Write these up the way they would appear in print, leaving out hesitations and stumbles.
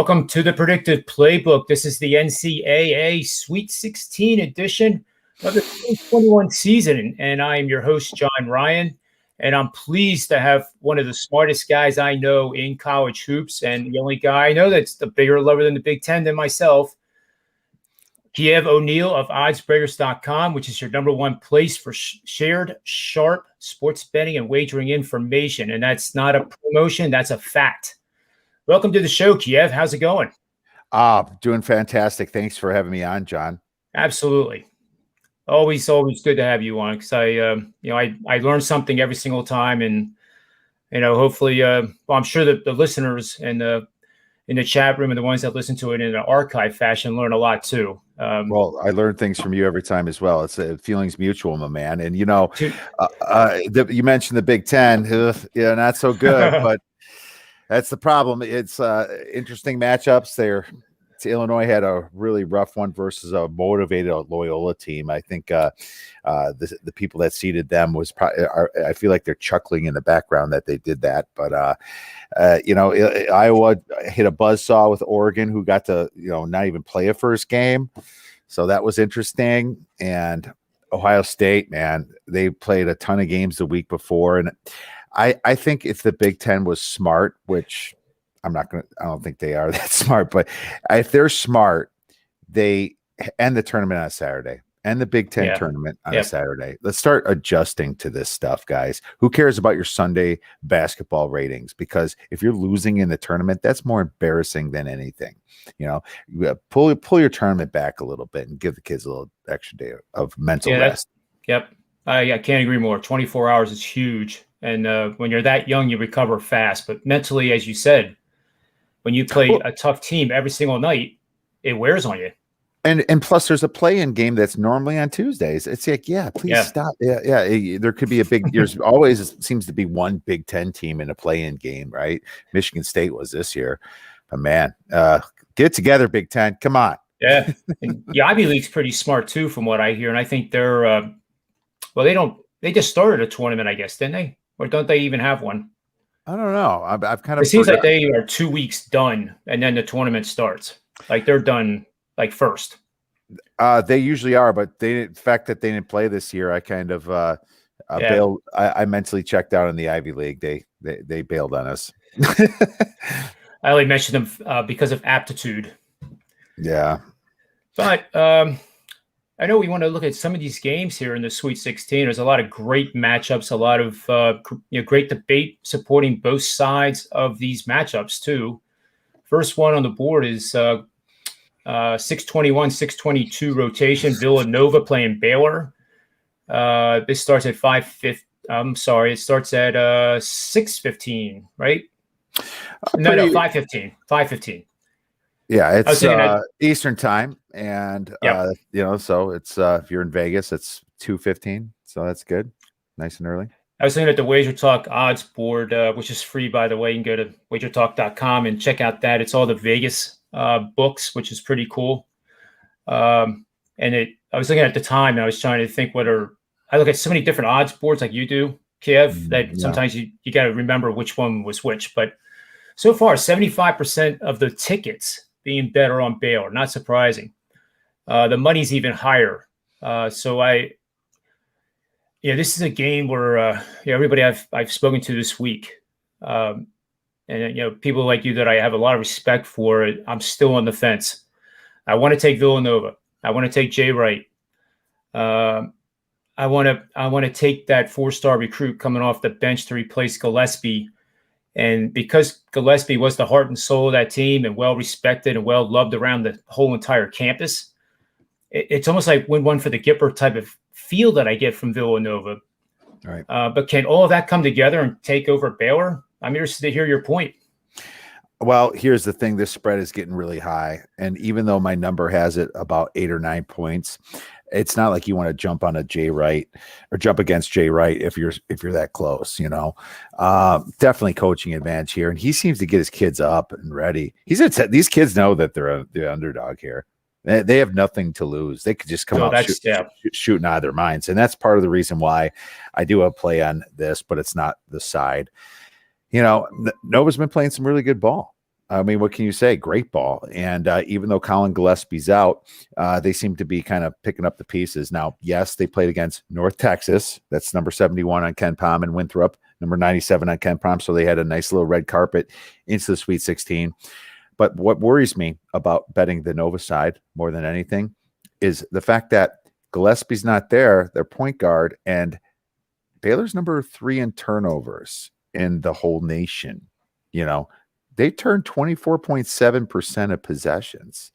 Welcome to the Predictive Playbook. This is the NCAA Sweet 16 edition of the 2021 season, and I am your host, John Ryan, and I'm pleased to have one of the smartest guys I know in college hoops, and the only guy I know that's the bigger lover than the Big Ten than myself, Kiev O'Neill of oddsbreakers.com, which is your number one place for shared, sharp sports betting and wagering information, and that's not a promotion, that's a fact. Welcome to the show, Kiev. How's it going? Doing fantastic. Thanks for having me on, John. Absolutely. Always good to have you on because I learn something every single time, and hopefully, I'm sure that the listeners and in the chat room and the ones that listen to it in an archive fashion learn a lot too. Well, I learn things from you every time as well. It's feelings mutual, my man. And you mentioned the Big Ten. Not so good, but. That's the problem. It's interesting matchups there. Illinois had a really rough one versus a motivated Loyola team. I think the people that seeded them was probably. I feel like they're chuckling in the background that they did that. But Iowa hit a buzzsaw with Oregon, who got to not even play a first game, so that was interesting. And Ohio State, man, they played a ton of games the week before, and I think if the Big Ten was smart, which I don't think they are that smart, but if they're smart, they end the tournament on a Saturday and the Big Ten tournament on a Saturday. Let's start adjusting to this stuff, guys. Who cares about your Sunday basketball ratings? Because if you're losing in the tournament, that's more embarrassing than anything. Pull your tournament back a little bit and give the kids a little extra day of mental rest. Yep. I can't agree more. 24 hours is huge. And when you're that young, you recover fast. But mentally, as you said, when you play a tough team every single night, it wears on you. And plus, there's a play-in game that's normally on Tuesdays. It's like, please stop. Yeah. There could be there's always seems to be one Big Ten team in a play-in game, right? Michigan State was this year. But man, get together, Big Ten. Come on. Yeah. And the Ivy League's pretty smart too, from what I hear. And I think they're they just started a tournament, I guess, didn't they? Or don't they even have one? I don't know. I've kind of. It seems like they are 2 weeks done, and then the tournament starts. Like they're done like first. They usually are, but the fact that they didn't play this year, I kind of bailed. I mentally checked out in the Ivy League. They bailed on us. I only mentioned them because of aptitude. Yeah, but I know we want to look at some of these games here in the Sweet 16. There's a lot of great matchups, a lot of great debate supporting both sides of these matchups too. First one on the board is 621, 622 rotation. Villanova playing Baylor. This starts at 5:15. I'm sorry, it starts at 6:15, right? No, 5:15. 5:15. Yeah, it's Eastern time, and so it's if you're in Vegas, it's 2:15, so that's good, nice and early. I was looking at the Wager Talk odds board, which is free, by the way. You can go to wagertalk.com and check out that. It's all the Vegas books, which is pretty cool. I was looking at the time, and I was trying to think I look at so many different odds boards like you do, Kiev, that sometimes you got to remember which one was which. But so far, 75% of the tickets being better on Baylor, not surprising. The money's even higher. This is a game where everybody I've spoken to this week, and people like you that I have a lot of respect for. I'm still on the fence. I want to take Villanova. I want to take Jay Wright. I want to take that 4-star recruit coming off the bench to replace Gillespie. And because Gillespie was the heart and soul of that team and well respected and well loved around the whole entire campus, it's almost like win one for the Gipper type of feel that I get from Villanova. All right. But can all of that come together and take over Baylor? I'm interested to hear your point. Well, here's the thing. This spread is getting really high. And even though my number has it about 8 or 9 points, it's not like you want to jump on a Jay Wright or jump against Jay Wright if you're that close, definitely coaching advantage here. And he seems to get his kids up and ready. These kids know that they're the underdog here. They have nothing to lose. They could just come out shooting out of their minds. And that's part of the reason why I do a play on this, but it's not the side. Nova's been playing some really good ball. I mean, what can you say? Great ball. And even though Colin Gillespie's out, they seem to be kind of picking up the pieces. Now, yes, they played against North Texas. That's number 71 on Ken Pom, and Winthrop, number 97 on Ken Pom. So they had a nice little red carpet into the Sweet 16. But what worries me about betting the Nova side more than anything is the fact that Gillespie's not there, their point guard, and Baylor's number 3 in turnovers in the whole nation. They turned 24.7% of possessions.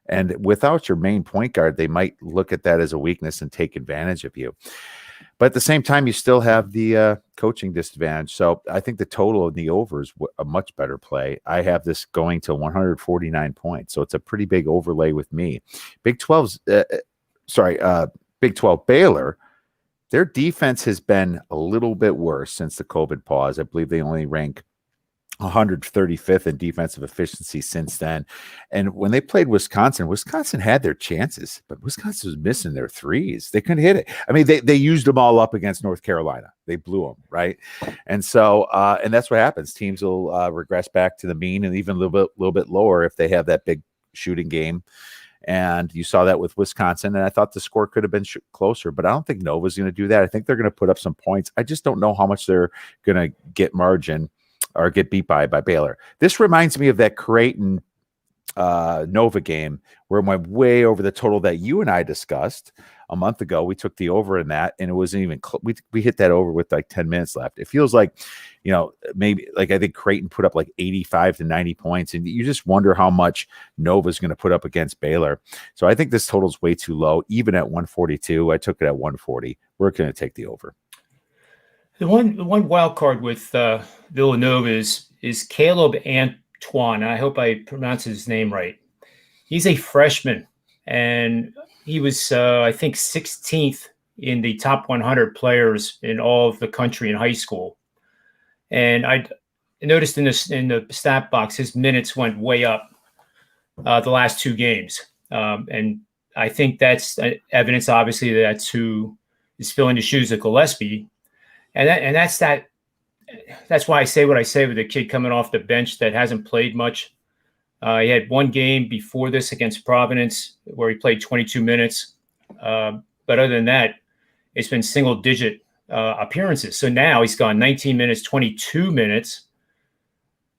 And without your main point guard, they might look at that as a weakness and take advantage of you. But at the same time, you still have the coaching disadvantage. So I think the total of the over is a much better play. I have this going to 149 points. So it's a pretty big overlay with me. Big 12 Baylor, their defense has been a little bit worse since the COVID pause. I believe they only rank 135th in defensive efficiency since then. And when they played Wisconsin had their chances, but Wisconsin was missing their threes. They couldn't hit it. I mean, they used them all up against North Carolina. They blew them, right? And so, and that's what happens. Teams will regress back to the mean and even a little bit lower if they have that big shooting game. And you saw that with Wisconsin, and I thought the score could have been closer, but I don't think Nova's going to do that. I think they're going to put up some points. I just don't know how much they're going to get margin or get beat by Baylor. This reminds me of that Creighton Nova game where it went way over the total that you and I discussed a month ago. We took the over in that, and it wasn't even we hit that over with like 10 minutes left. It feels like, maybe like I think Creighton put up like 85 to 90 points, and you just wonder how much Nova's going to put up against Baylor. So I think this total is way too low, even at 142. I took it at 140. We're going to take the over. The one wild card with Villanova is Caleb Antoine. I hope I pronounce his name right. He's a freshman, and he was, I think, 16th in the top 100 players in all of the country in high school. And I noticed in the stat box, his minutes went way up the last 2 games. And I think that's evidence, obviously, that that's who is filling the shoes of Gillespie. And that's why I say what I say with a kid coming off the bench that hasn't played much. He had one game before this against Providence where he played 22 minutes. But other than that, it's been single-digit appearances. So now he's gone 19 minutes, 22 minutes.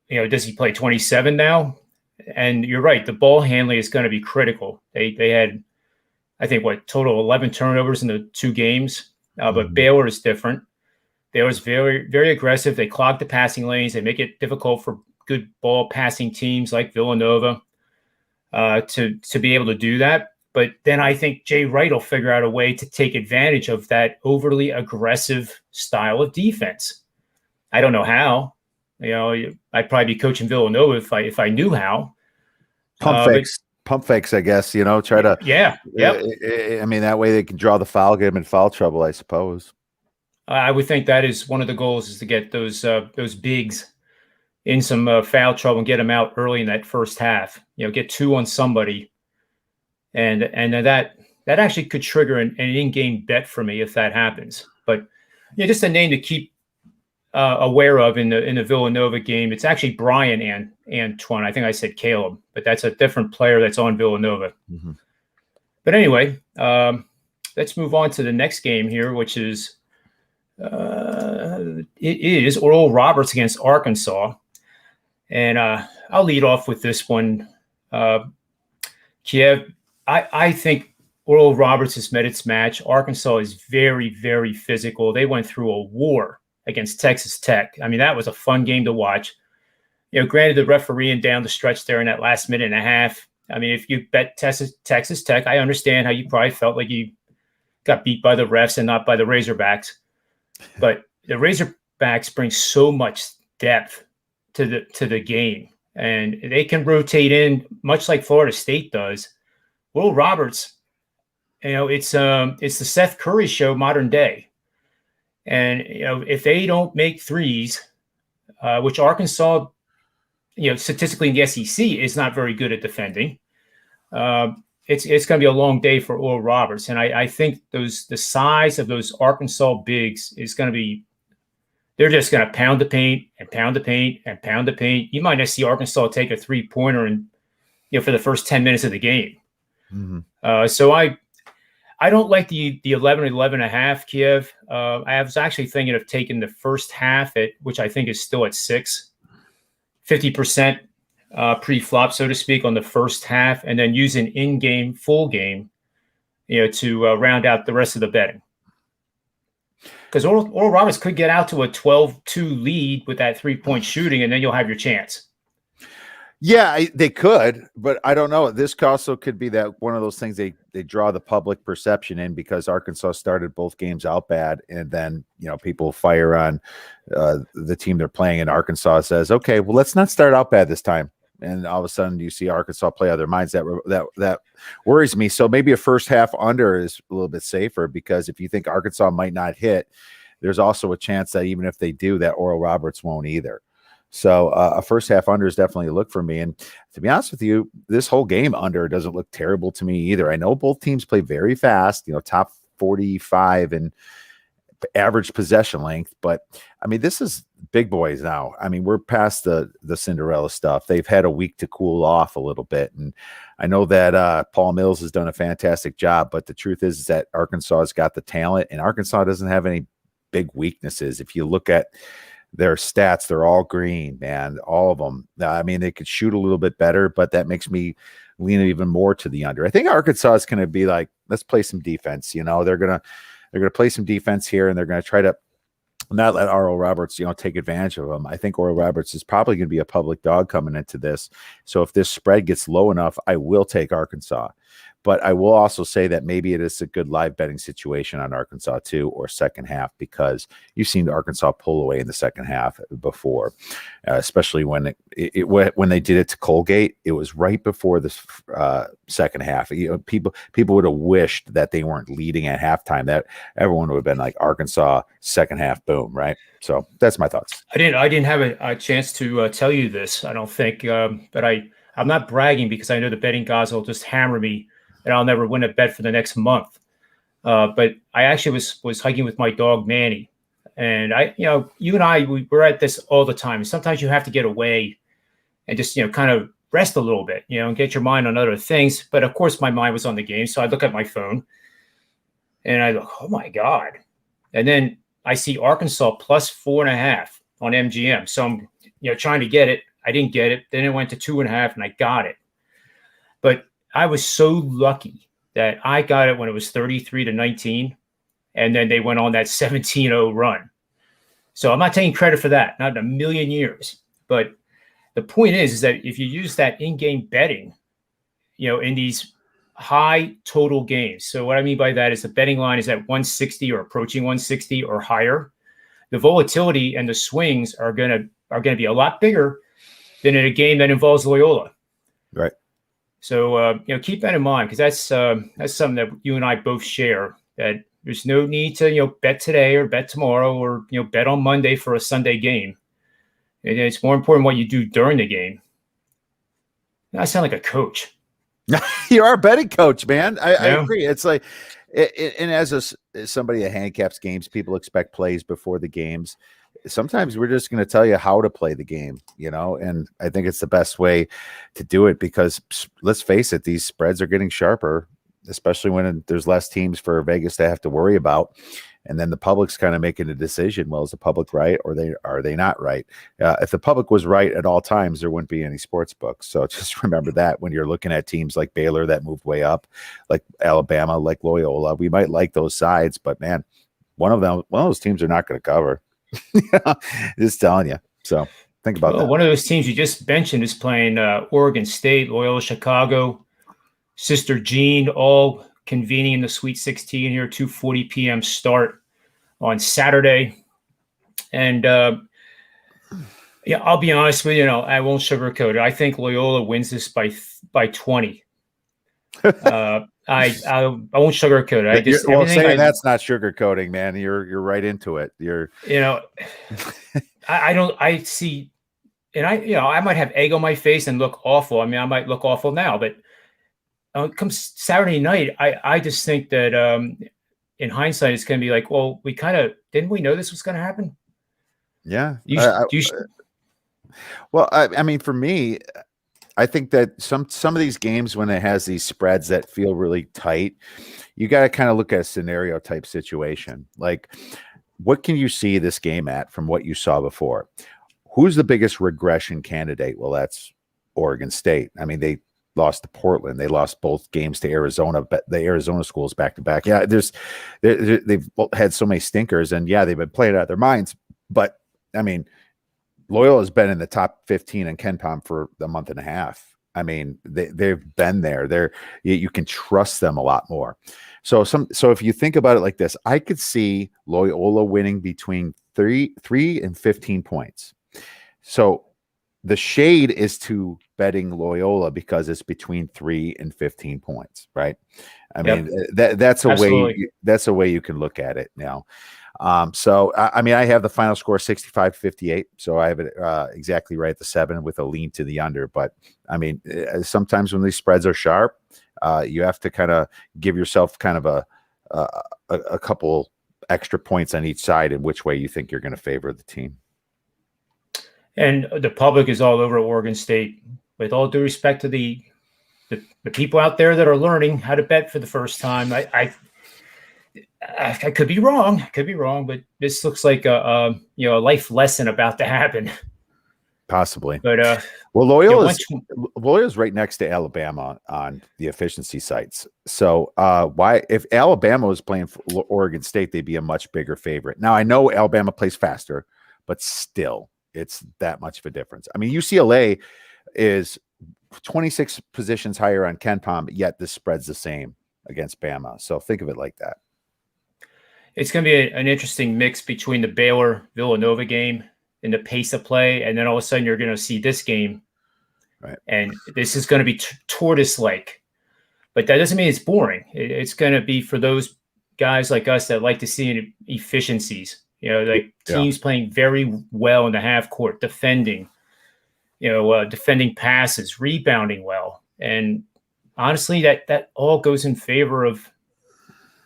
Does he play 27 now? And you're right, the ball handling is going to be critical. They had, I think, total 11 turnovers in the 2 games. But Baylor is different. Baylor's very, very aggressive. They clog the passing lanes. They make it difficult for good ball passing teams like Villanova to be able to do that. But then I think Jay Wright will figure out a way to take advantage of that overly aggressive style of defense. I don't know how. I'd probably be coaching Villanova if I knew how. Pump fakes, I guess. Try to. Yeah. Yep. I mean, that way they can draw the foul, get them in foul trouble, I suppose. I would think that is one of the goals, is to get those bigs in some foul trouble and get them out early in that first half. Get 2 on somebody, and that actually could trigger an in-game bet for me if that happens. But just a name to keep aware of in the Villanova game. It's actually Brian Antoine. I think I said Caleb, but that's a different player that's on Villanova. Mm-hmm. But anyway, let's move on to the next game here, which is. It is Oral Roberts against Arkansas. And I'll lead off with this one. Kiev, I think Oral Roberts has met its match. Arkansas is very, very physical. They went through a war against Texas Tech. I mean, that was a fun game to watch. Granted, the refereeing down the stretch there in that last minute and a half. I mean, if you bet Texas Tech, I understand how you probably felt like you got beat by the refs and not by the Razorbacks. But the Razorbacks bring so much depth to the game, and they can rotate in much like Florida State does. Will Roberts, it's the Seth Curry show modern day, and if they don't make threes, which Arkansas, statistically in the SEC is not very good at defending. It's going to be a long day for Oral Roberts. And I think the size of those Arkansas bigs is going to be they're just going to pound the paint and pound the paint and pound the paint. You might not see Arkansas take a 3-pointer and for the first 10 minutes of the game. So I don't like the 11-11.5 Kiev. I was actually thinking of taking the first half which I think is still at 6, 50% pre-flop, so to speak, on the first half, and then using in-game, full game, to round out the rest of the betting. Because Oral Roberts could get out to a 12-2 lead with that 3-point shooting, and then you'll have your chance. Yeah, they could, but I don't know. This also could be that one of those things they draw the public perception in because Arkansas started both games out bad, and then people fire on the team they're playing, and Arkansas says, "Okay, well, let's not start out bad this time." And all of a sudden, you see Arkansas play out of their minds. That worries me. So maybe a first half under is a little bit safer because if you think Arkansas might not hit, there's also a chance that even if they do, that Oral Roberts won't either. So a first half under is definitely a look for me. And to be honest with you, this whole game under doesn't look terrible to me either. I know both teams play very fast, top 45 and average possession length, but I mean, this is big boys now. I mean, we're past the Cinderella stuff. They've had a week to cool off a little bit. And I know that Paul Mills has done a fantastic job, but the truth is that Arkansas has got the talent and Arkansas doesn't have any big weaknesses. If you look at their stats, they're all green, man, all of them. I mean, they could shoot a little bit better, but that makes me lean even more to the under. I think Arkansas is going to be like, let's play some defense. They're going to play some defense here, and they're going to try to not let Oral Roberts, take advantage of them. I think Oral Roberts is probably going to be a public dog coming into this. So if this spread gets low enough, I will take Arkansas. But I will also say that maybe it is a good live betting situation on Arkansas too, or second half, because you've seen Arkansas pull away in the second half before, especially when when they did it to Colgate. It was right before the second half. People would have wished that they weren't leading at halftime. That everyone would have been like Arkansas second half, boom, right? So that's my thoughts. I didn't have a chance to tell you this. I don't think, but I'm not bragging because I know the betting gods will just hammer me. And I'll never win a bet for the next month. But I actually was hiking with my dog Manny, and you and I we're at this all the time. Sometimes you have to get away and just kind of rest a little bit, and get your mind on other things. But of course, my mind was on the game, so I look at my phone, and I look, oh my god! And then I see Arkansas plus 4.5 on MGM. So I'm trying to get it. I didn't get it. Then it went to 2.5, and I got it. But I was so lucky that I got it when it was 33-19, and then they went on that 17-0 run. So I'm not taking credit for that, not in a million years. But the point is that if you use that in-game betting, in these high total games. So what I mean by that is the betting line is at 160 or approaching 160 or higher. The volatility and the swings are going to be a lot bigger than in a game that involves Loyola. Right. So, keep that in mind, because that's something that you and I both share, that there's no need to, bet today or bet tomorrow or, bet on Monday for a Sunday game. And it's more important what you do during the game. I sound like a coach. You are a betting coach, man. I agree. It's like, and as somebody that handicaps games, people expect plays before the games. Sometimes we're just going to tell you how to play the game, and I think it's the best way to do it because let's face it, these spreads are getting sharper, especially when there's less teams for Vegas to have to worry about. And then the public's kind of making a decision. Well, is the public right or are they not right? If the public was right at all times, there wouldn't be any sports books. So just remember that when you're looking at teams like Baylor that moved way up, like Alabama, like Loyola, we might like those sides, but man, one of those teams are not going to cover. Just telling you. So think about that. One of those teams you just mentioned is playing Oregon State, Loyola Chicago, Sister Jean, all convening in the Sweet 16 here, 2:40 p.m. start on Saturday. And I'll be honest with you, I won't sugarcoat it. I think Loyola wins this by 20. I won't sugarcoat it. That's not sugarcoating, man. You're right into it. I see, and I might have egg on my face and look awful. I mean, I might look awful now, but come Saturday night, I just think that in hindsight, it's going to be like, well, didn't we know this was going to happen? Yeah. Well, I mean, for me, I think that some of these games, when it has these spreads that feel really tight, you got to kind of look at a scenario type situation. Like, what can you see this game at from what you saw before? Who's the biggest regression candidate? Well, that's Oregon State. I mean, they lost to Portland. They lost both games to Arizona, but the Arizona schools back to back. Yeah, they've had so many stinkers, and yeah, they've been playing out of their minds. But I mean, Loyola's been in the top 15 in KenPom for a month and a half. I mean, they've been there. You can trust them a lot more. So if you think about it like this, I could see Loyola winning between 3 and 15 points. So the shade is to betting Loyola because it's between 3 and 15 points, right? I mean, that's a way you can look at it now. So I mean, I have the final score 65-58, so I have it exactly right at the 7 with a lean to the under. But I mean, sometimes when these spreads are sharp, you have to kind of give yourself kind of a couple extra points on each side in which way you think you're going to favor the team. And the public is all over Oregon State. With all due respect to the people out there that are learning how to bet for the first time, I could be wrong. But this looks like a life lesson about to happen. Possibly. But well, Loyola's right next to Alabama on the efficiency sites. So why, if Alabama was playing for Oregon State, they'd be a much bigger favorite. Now I know Alabama plays faster, but still, it's that much of a difference. I mean, UCLA is 26 positions higher on KenPom, yet the spread's the same against Bama. So think of it like that. It's going to be an interesting mix between the Baylor-Villanova game and the pace of play, and then all of a sudden you're going to see this game, right? And this is going to be tortoise-like. But that doesn't mean it's boring. It's going to be for those guys like us that like to see efficiencies. Like teams playing very well in the half court, defending, defending passes, rebounding well. And honestly, that all goes in favor of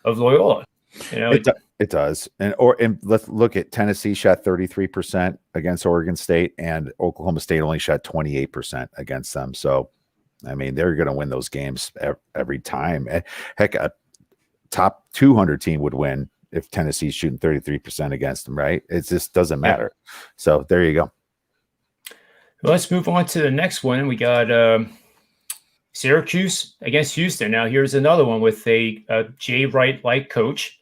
Loyola. It does. And let's look at Tennessee shot 33% against Oregon State, and Oklahoma State only shot 28% against them. So, I mean, they're going to win those games every time. Heck, a top 200 team would win if Tennessee's shooting 33% against them, right? It just doesn't matter. Yeah. So there you go. Well, let's move on to the next one. We got Syracuse against Houston. Now here's another one with a Jay Wright-like coach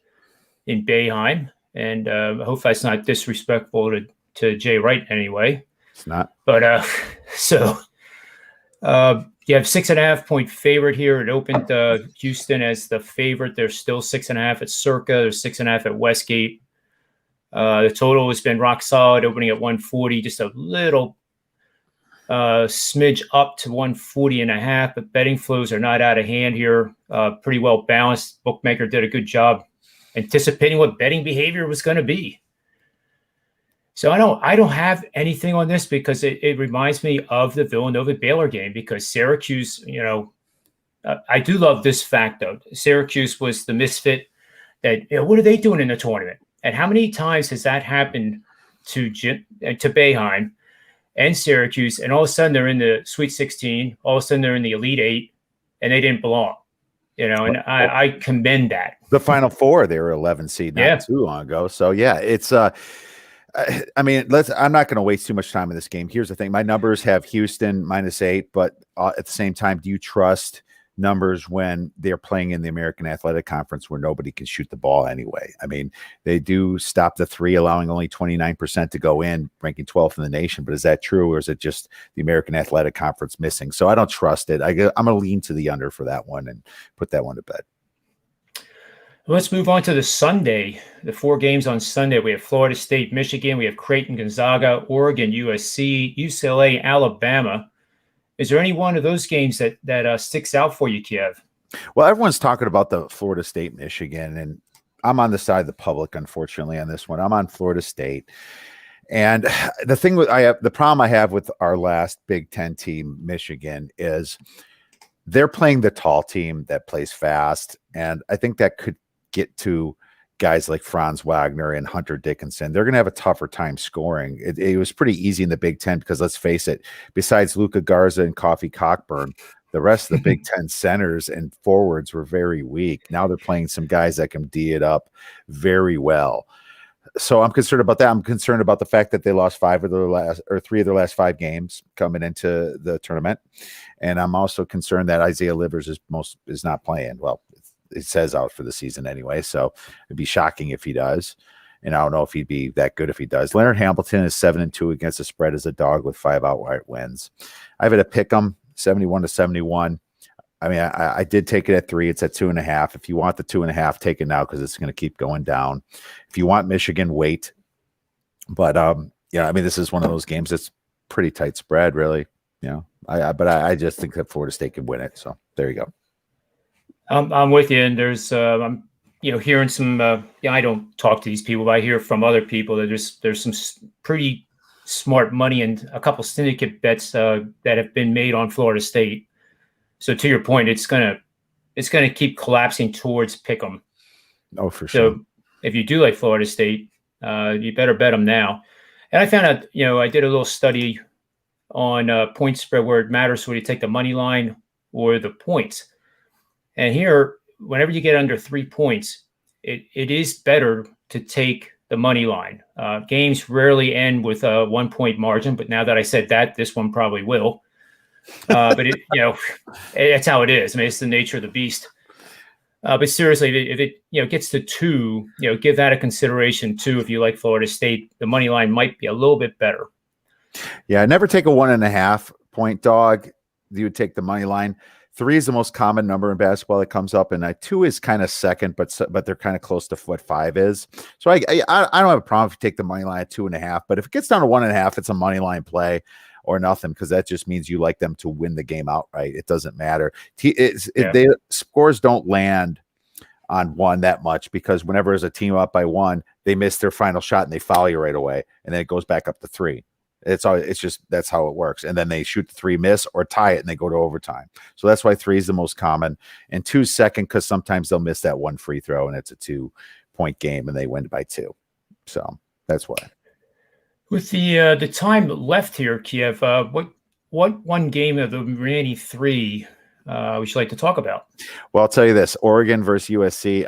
in Boeheim. And I hope that's not disrespectful to Jay Wright anyway. It's not. But you have 6.5-point favorite here. It opened Houston as the favorite. There's still 6.5 at Circa. There's 6.5 at Westgate. The total has been rock solid, opening at 140, just a little smidge up to 140.5. But betting flows are not out of hand here. Pretty well balanced. Bookmaker did a good job anticipating what betting behavior was going to be. So I don't have anything on this because it reminds me of the Villanova-Baylor game, because Syracuse, I do love this fact, though. Syracuse was the misfit that, what are they doing in the tournament? And how many times has that happened to Boeheim and Syracuse, and all of a sudden they're in the Sweet 16, all of a sudden they're in the Elite 8, and they didn't belong. And I commend that. The Final Four, they were 11 seed not too long ago. So, yeah, it's I mean, I'm not going to waste too much time in this game. Here's the thing. My numbers have Houston -8, but at the same time, do you trust numbers when they're playing in the American Athletic Conference where nobody can shoot the ball anyway? I mean, they do stop the three, allowing only 29% to go in, ranking 12th in the nation. But is that true, or is it just the American Athletic Conference missing? So I don't trust it. I'm going to lean to the under for that one and put that one to bed. Let's move on to the Sunday, the 4 games on Sunday. We have Florida State, Michigan. We have Creighton, Gonzaga, Oregon, USC, UCLA, Alabama. Is there any one of those games that sticks out for you, Kiev? Well, everyone's talking about the Florida State, Michigan, and I'm on the side of the public, unfortunately, on this one. I'm on Florida State. And the problem I have with our last Big Ten team, Michigan, is they're playing the tall team that plays fast. And I think that could get to guys like Franz Wagner and Hunter Dickinson, they're going to have a tougher time scoring. It was pretty easy in the Big Ten because let's face it, besides Luka Garza and Coffee Cockburn, the rest of the Big Ten centers and forwards were very weak. Now they're playing some guys that can D it up very well. So I'm concerned about that. I'm concerned about the fact that they lost 3 of their last 5 games coming into the tournament. And I'm also concerned that Isaiah Livers is not playing. Well, it says out for the season anyway, so it'd be shocking if he does. And I don't know if he'd be that good if he does. Leonard Hamilton is 7-2 against the spread as a dog with 5 outright wins. I have it at pick'em 71-71. I mean, I did take it at 3. It's at 2.5. If you want the 2.5, take it now because it's going to keep going down. If you want Michigan, wait. But yeah, I mean, this is one of those games that's pretty tight spread, really. You know, but I just think that Florida State can win it. So there you go. I'm with you, and there's I'm hearing some. I don't talk to these people, but I hear from other people that there's some pretty smart money and a couple syndicate bets that have been made on Florida State. So to your point, it's gonna keep collapsing towards pick'em. Oh, for sure. So if you do like Florida State, you better bet them now. And I found out, I did a little study on point spread where it matters whether you take the money line or the points. And here, whenever you get under 3 points, it is better to take the money line. Games rarely end with a 1 point margin, but now that I said that, this one probably will. But that's how it is. I mean, it's the nature of the beast. But seriously, if it gets to 2, give that a consideration too. If you like Florida State, the money line might be a little bit better. Yeah, never take a 1.5 point dog. You would take the money line. 3 is the most common number in basketball that comes up, and 2 is kind of second, but they're kind of close to what 5 is. So I don't have a problem if you take the money line at 2.5, but if it gets down to 1.5, it's a money line play or nothing, because that just means you like them to win the game outright. It doesn't matter. Scores don't land on 1 that much, because whenever there's a team up by 1, they miss their final shot and they foul you right away, and then it goes back up to 3. It's just that's how it works. And then they shoot the 3, miss, or tie it, and they go to overtime. So that's why 3 is the most common, and 2 is second, because sometimes they'll miss that 1 free throw and it's a 2-point game and they win by 2. So that's why. With the time left here, Kiev, what one game of the remaining 3 would you like to talk about? Well, I'll tell you this: Oregon versus USC.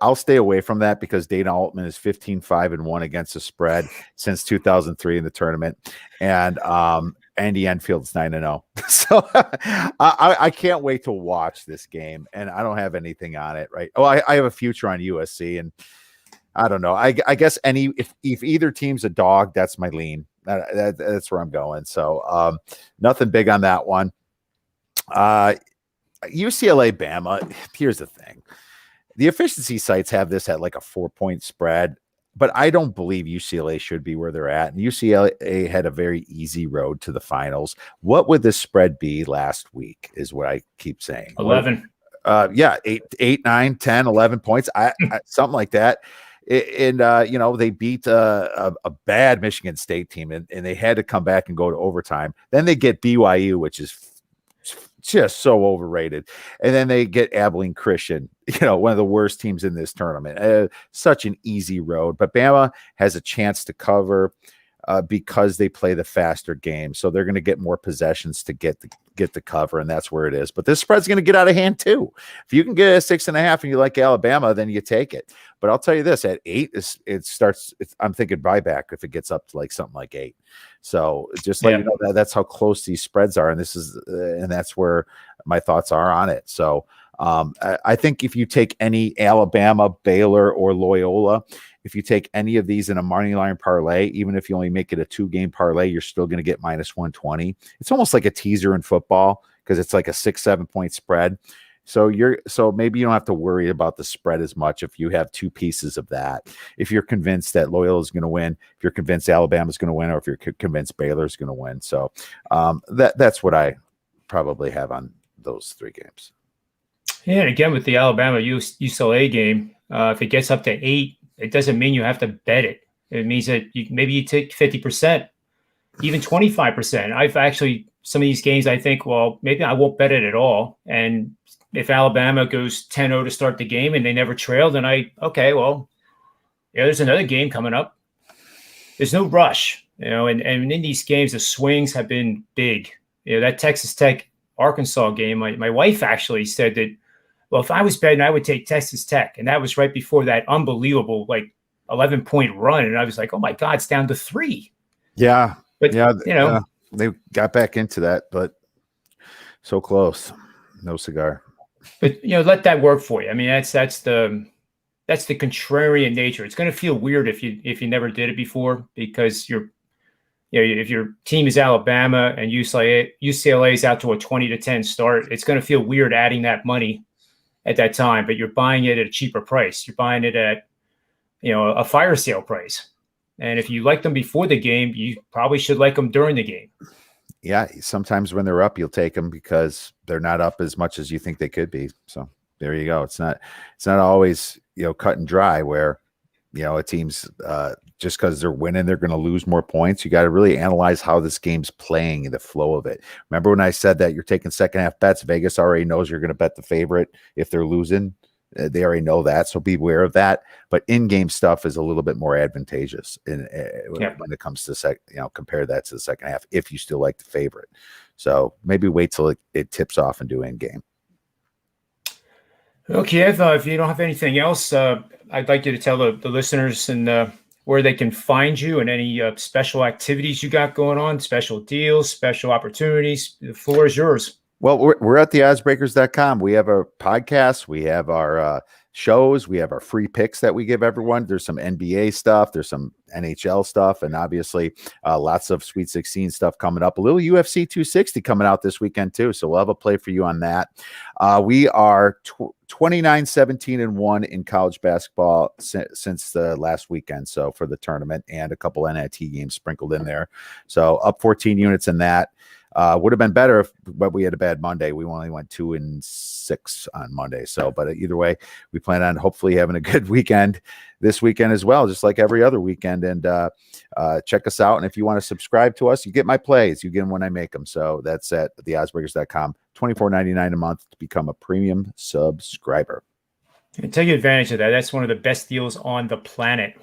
I'll stay away from that because Dana Altman is 15-5-1 against the spread since 2003 in the tournament, and Andy Enfield's 9-0. So I can't wait to watch this game, and I don't have anything on it. Right? Oh, I have a future on USC, and I don't know. I guess if either team's a dog, that's my lean. That's where I'm going. So nothing big on that one. UCLA Bama. Here's the thing: the efficiency sites have this at like a 4-point spread, but I don't believe UCLA should be where they're at. And UCLA had a very easy road to the finals. What would this spread be last week? Is what I keep saying. 11. Yeah, 8, 9, 10, 11 points. Something like that. And they beat a bad Michigan State team, and they had to come back and go to overtime. Then they get BYU, which is just so overrated, and then they get Abilene Christian, one of the worst teams in this tournament. Such an easy road, but Bama has a chance to cover because they play the faster game, so they're going to get more possessions to get the cover, and that's where it is. But this spread's going to get out of hand too. If you can get a 6.5 and you like Alabama, then you take it. But I'll tell you this: at 8, I'm thinking buyback if it gets up to like something like 8. So just let you know that's how close these spreads are, and that's where my thoughts are on it. So I think if you take any Alabama, Baylor, or Loyola, if you take any of these in a money line parlay, even if you only make it a 2-game parlay, you're still going to get -120. It's almost like a teaser in football because it's like a 6-7 point spread. So maybe you don't have to worry about the spread as much if you have 2 pieces of that. If you're convinced that Loyola is going to win, if you're convinced Alabama is going to win, or if you're convinced Baylor is going to win. So that's what I probably have on those 3 games. Yeah, and again with the Alabama UCLA game, if it gets up to 8, it doesn't mean you have to bet it. It means that maybe you take 50%, even 25%. I've actually, some of these games, I think, well, maybe I won't bet it at all. And if Alabama goes 10-0 to start the game and they never trail, then there's another game coming up. There's no rush, and in these games, the swings have been big. That Texas Tech Arkansas game, my wife actually said that, well, if I was betting, I would take Texas Tech. And that was right before that unbelievable, 11-point run. And I was like, oh my God, it's down to 3. Yeah. But, they got back into that, but so close. No cigar. But, let that work for you. I mean, that's the contrarian nature. It's going to feel weird if you never did it before, because if your team is Alabama and UCLA is out to a 20-10 start, it's going to feel weird adding that money at that time, but you're buying it at a cheaper price. You're buying it at, a fire sale price. And if you like them before the game, you probably should like them during the game. Yeah. Sometimes when they're up, you'll take them because they're not up as much as you think they could be. So there you go. It's not always, cut and dry where, a team's just because they're winning, they're going to lose more points. You got to really analyze how this game's playing and the flow of it. Remember when I said that you're taking second half bets? Vegas already knows you're going to bet the favorite if they're losing. They already know that, so be aware of that. But in-game stuff is a little bit more advantageous when it comes to compare that to the second half if you still like the favorite. So maybe wait till it tips off and do in-game. Okay, if you don't have anything else, I'd like you to tell the listeners and where they can find you and any special activities you got going on, special deals, special opportunities. The floor is yours. Well, we're at theoddsbreakers.com. We have our podcast. We have our shows. We have our free picks that we give everyone. There's some NBA stuff. There's some NHL stuff. And obviously lots of Sweet 16 stuff coming up. A little UFC 260 coming out this weekend too. So we'll have a play for you on that. We are 29-17-1 in college basketball since the last weekend. So for the tournament and a couple NIT games sprinkled in there. So up 14 units in that. Would have been better but we had a bad Monday. We only went 2-6 on Monday. So, but either way, we plan on hopefully having a good weekend this weekend as well, just like every other weekend. And check us out. And if you want to subscribe to us, you get my plays. You get them when I make them. So that's at theoddsbreakers.com. $24.99 a month to become a premium subscriber. And take advantage of that. That's one of the best deals on the planet.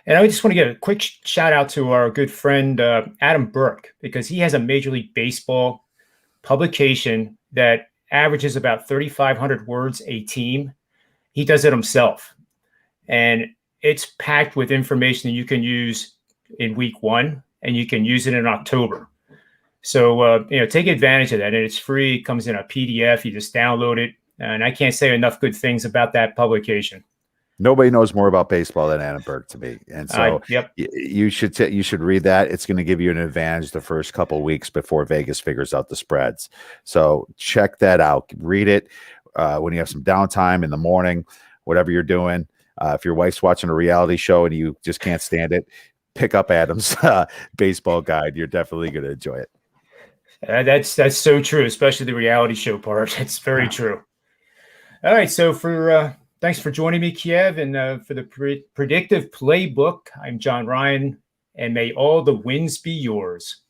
And I just want to give a quick shout out to our good friend, Adam Burke, because he has a Major League Baseball publication that averages about 3,500 words a team. He does it himself. And it's packed with information that you can use in week 1 and you can use it in October. So, take advantage of that. And it's free. It comes in a PDF. You just download it. And I can't say enough good things about that publication. Nobody knows more about baseball than Adam Burke to me. And so you should read that. It's going to give you an advantage the first couple of weeks before Vegas figures out the spreads. So check that out. Read it when you have some downtime in the morning, whatever you're doing. If your wife's watching a reality show and you just can't stand it, pick up Adam's baseball guide. You're definitely going to enjoy it. That's so true, especially the reality show part. It's very true. All right. So thanks for joining me, Kiev, and for the Predictive Playbook. I'm John Ryan, and may all the wins be yours.